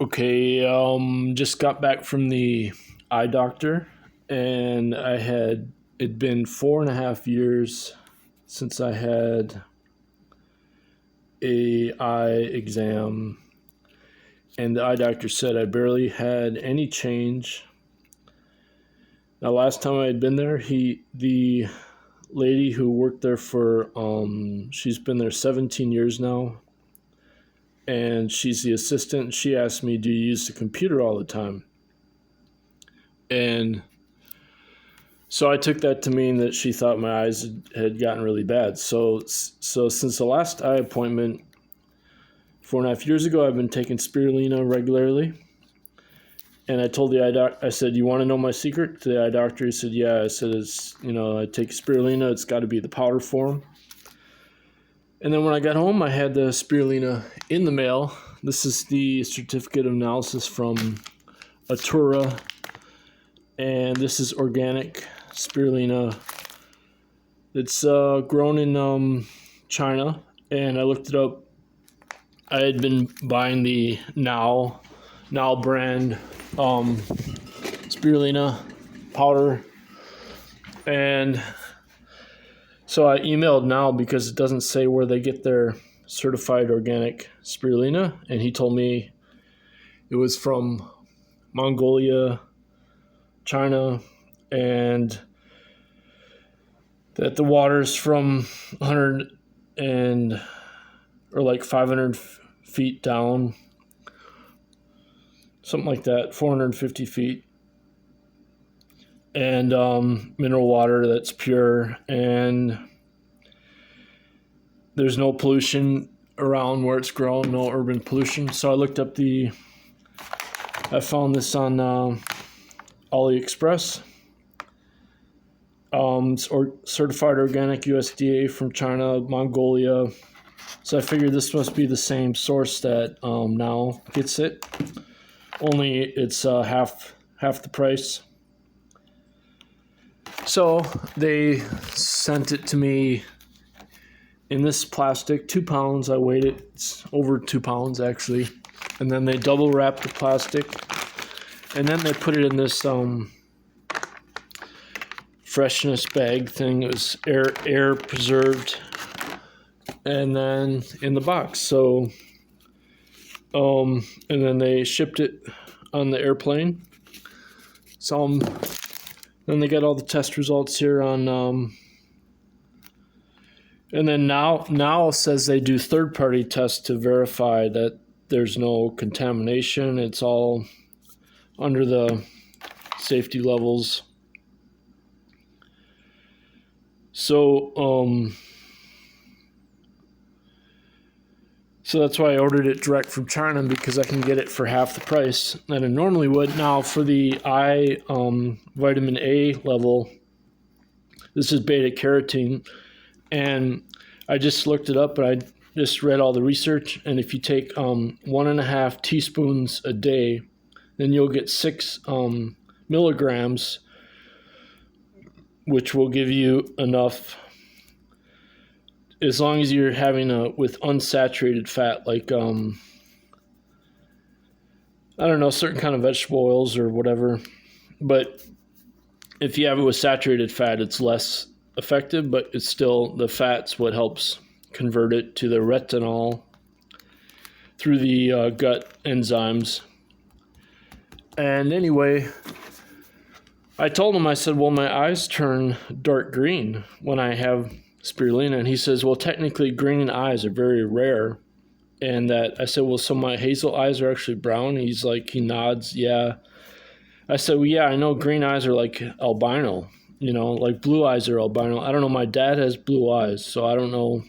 Okay, just got back from the eye doctor, and it'd been 4.5 years since I had a eye exam, and the eye doctor said I barely had any change. Now, last time I had been there, the lady who worked there she's been there 17 years now, and she's the assistant. She asked me, do you use the computer all the time? And so I took that to mean that she thought my eyes had gotten really bad. So since the last eye appointment 4.5 years ago, I've been taking spirulina regularly. And I told the eye doc, I said, you want to know my secret? To the eye doctor, he said, yeah. I said, I take spirulina. It's got to be the powder form. And then when I got home, I had the spirulina in the mail. This is the certificate of analysis from Atura. And this is Organic Spirulina. It's grown in China. And I looked it up. I had been buying the MAO brand spirulina powder. And so I emailed MAO because it doesn't say where they get their certified organic spirulina. And he told me it was from Mongolia, China, and that the water's from 500 feet down, something like that, 450 feet, and mineral water that's pure, and there's no pollution around where it's grown, no urban pollution. So I found this on AliExpress. It's certified organic USDA from China, Mongolia. So I figured this must be the same source that MAO gets it. Only it's half the price. So they sent it to me in this plastic, 2 pounds. I weighed it. It's over 2 pounds actually. And then they double wrapped the plastic, and then they put it in this freshness bag thing. It was air preserved, and then in the box. So and then they shipped it on the airplane. So then they got all the test results here on and then now says they do third-party tests to verify that there's no contamination. It's all under the safety levels. So so that's why I ordered it direct from China, because I can get it for half the price than I normally would. Now for the eye vitamin A level, this is beta-carotene, and I just looked it up, but I just read all the research, and if you take 1.5 teaspoons a day, then you'll get 6 milligrams, which will give you enough, as long as you're having with unsaturated fat, like I don't know, certain kind of vegetable oils or whatever. But if you have it with saturated fat, it's less effective, but it's still, the fat's what helps convert it to the retinal through the gut enzymes. And anyway, I told him, I said, well, my eyes turn dark green when I have spirulina. And he says, well, technically green eyes are very rare. And that I said, well, so my hazel eyes are actually brown. He's like, he nods, yeah. I said, well, yeah, I know green eyes are like albino, like blue eyes are albino. I don't know, my dad has blue eyes, so I don't know.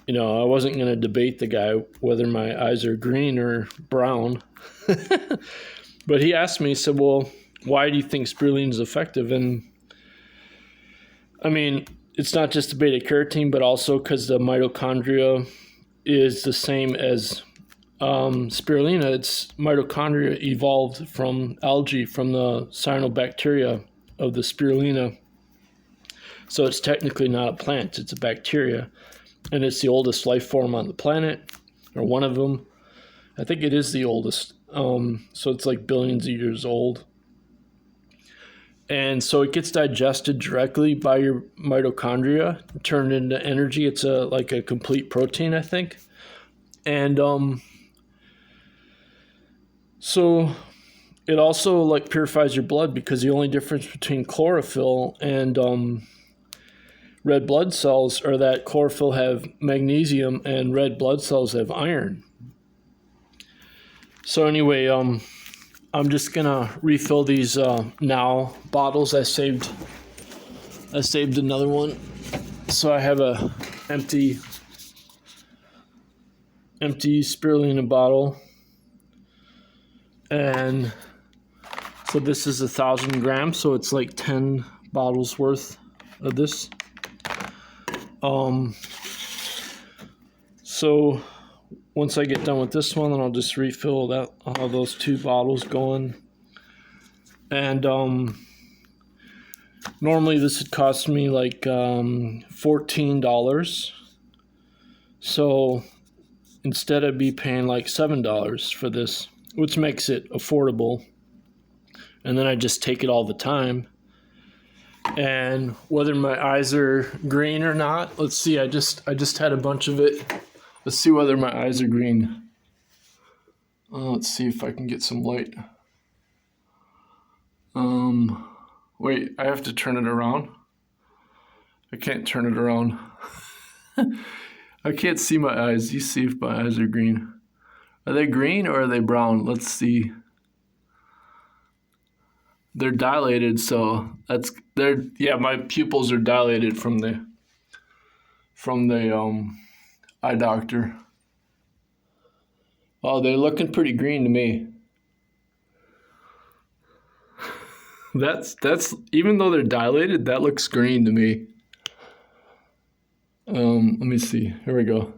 I wasn't going to debate the guy whether my eyes are green or brown. But he asked me, he said, well, why do you think spirulina is effective? And I mean, it's not just the beta-carotene, but also because the mitochondria is the same as spirulina. It's mitochondria evolved from algae, from the cyanobacteria of the spirulina. So it's technically not a plant, it's a bacteria. And it's the oldest life form on the planet, or one of them. I think it is the oldest. So it's like billions of years old. And so it gets digested directly by your mitochondria, turned into energy. It's like a complete protein, I think. And so it also like purifies your blood, because the only difference between chlorophyll and red blood cells are that chlorophyll have magnesium and red blood cells have iron. So anyway, I'm just gonna refill these now bottles. I saved another one, so I have a empty spirulina bottle, and so this is 1,000 grams, so it's like 10 bottles worth of this. So once I get done with this one, then I'll just refill that. I'll have those 2 bottles going. And normally this would cost me like $14. So instead I'd be paying like $7 for this, which makes it affordable. And then I just take it all the time. And whether my eyes are green or not, let's see, I just had a bunch of it. Let's see whether my eyes are green. Let's see if I can get some light. Wait, I have to turn it around. I can't turn it around. I can't see my eyes. You see if my eyes are green. Are they green or are they brown? Let's see. They're dilated, so yeah, my pupils are dilated from the eye doctor. Oh, they're looking pretty green to me. That's even though they're dilated, that looks green to me. Let me see. Here we go.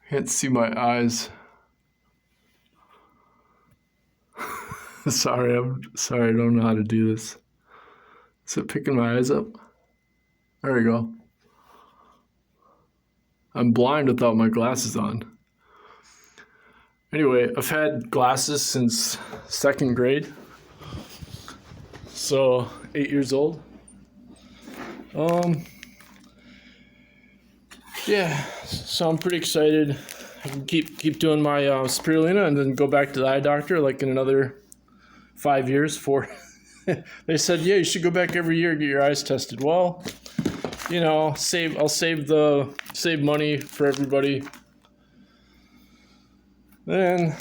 Can't see my eyes. Sorry, I don't know how to do this. Is it picking my eyes up? There we go. I'm blind without my glasses on. Anyway, I've had glasses since 2nd grade. So 8 years old. Yeah, so I'm pretty excited. I can keep doing my spirulina and then go back to the eye doctor like in another 5 years. They said, yeah, you should go back every year, get your eyes tested. Well, you know, I'll save money for everybody. Then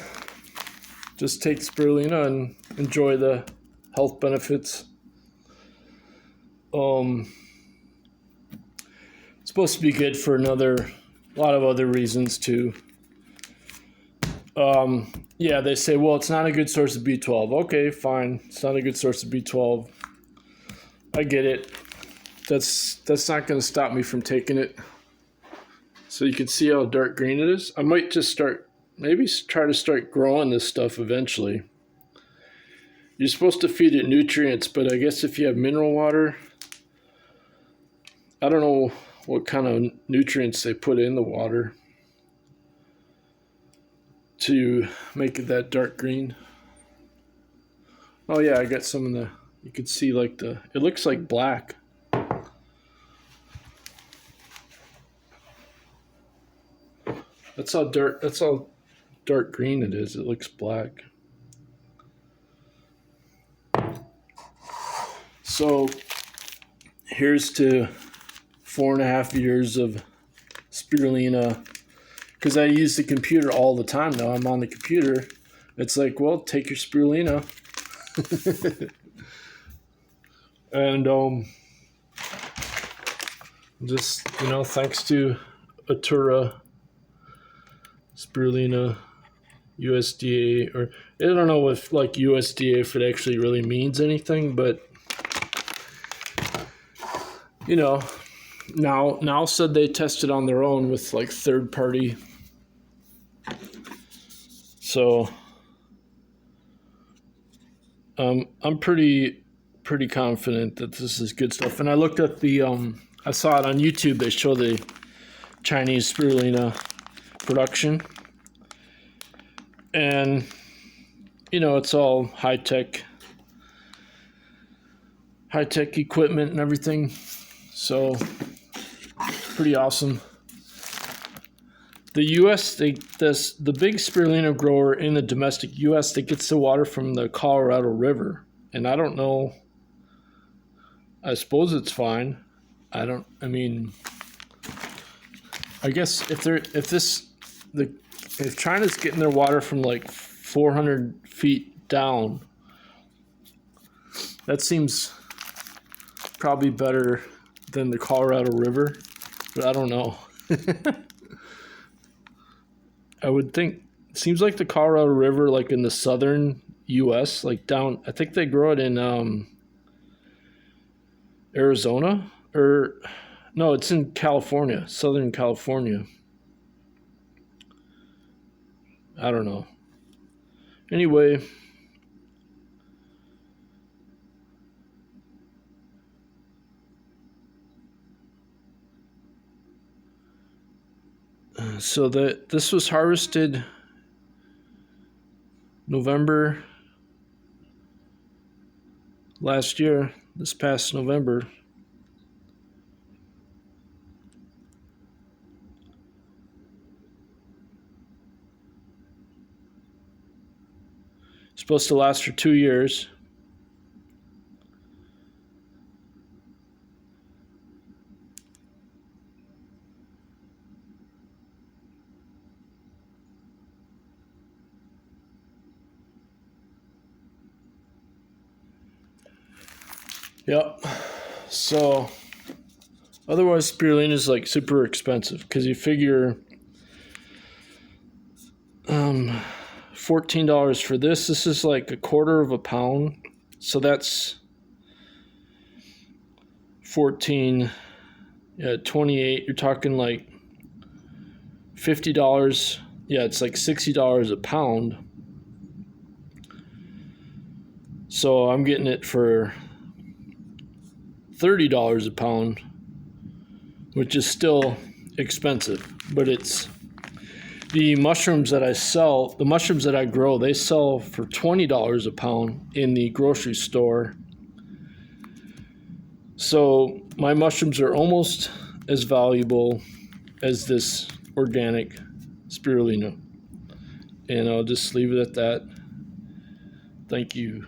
just take spirulina and enjoy the health benefits. It's supposed to be good for a lot of other reasons too. Yeah, they say, well, it's not a good source of B12. Okay, fine. It's not a good source of B12. I get it. That's not going to stop me from taking it. So you can see how dark green it is. I might just try to start growing this stuff eventually. You're supposed to feed it nutrients, but I guess if you have mineral water, I don't know what kind of nutrients they put in the water to make it that dark green. Oh yeah, I got some in you can see like it looks like black. That's how dark green it is. It looks black. So here's to 4.5 years of spirulina, because I use the computer all the time now. I'm on the computer. It's like, well, take your spirulina. And just, thanks to Atura Spirulina USDA, or I don't know if like USDA if it actually really means anything, but now said they tested on their own with like third party. So I'm pretty confident that this is good stuff. And I looked at the I saw it on YouTube. They show the Chinese spirulina production. And, you know, it's all high-tech equipment and everything. So, pretty awesome. The U.S., the big spirulina grower in the domestic U.S., that gets the water from the Colorado River. And I don't know, I suppose it's fine. I guess if China's getting their water from like 400 feet down, that seems probably better than the Colorado River, but I don't know. I would think, it seems like the Colorado River, like in the southern U.S., like down, I think they grow it in Arizona, or no, it's in California, Southern California. I don't know. Anyway, so this was harvested November last year, this past November. It's supposed to last for 2 years. Yep. So otherwise spirulina is like super expensive, because you figure $14 for this. This is like a quarter of a pound. So that's 14, 28. You're talking like $50. Yeah, it's like $60 a pound. So I'm getting it for $30 a pound, which is still expensive, but it's the mushrooms that I sell, the mushrooms that I grow, they sell for $20 a pound in the grocery store. So my mushrooms are almost as valuable as this organic spirulina. And I'll just leave it at that. Thank you.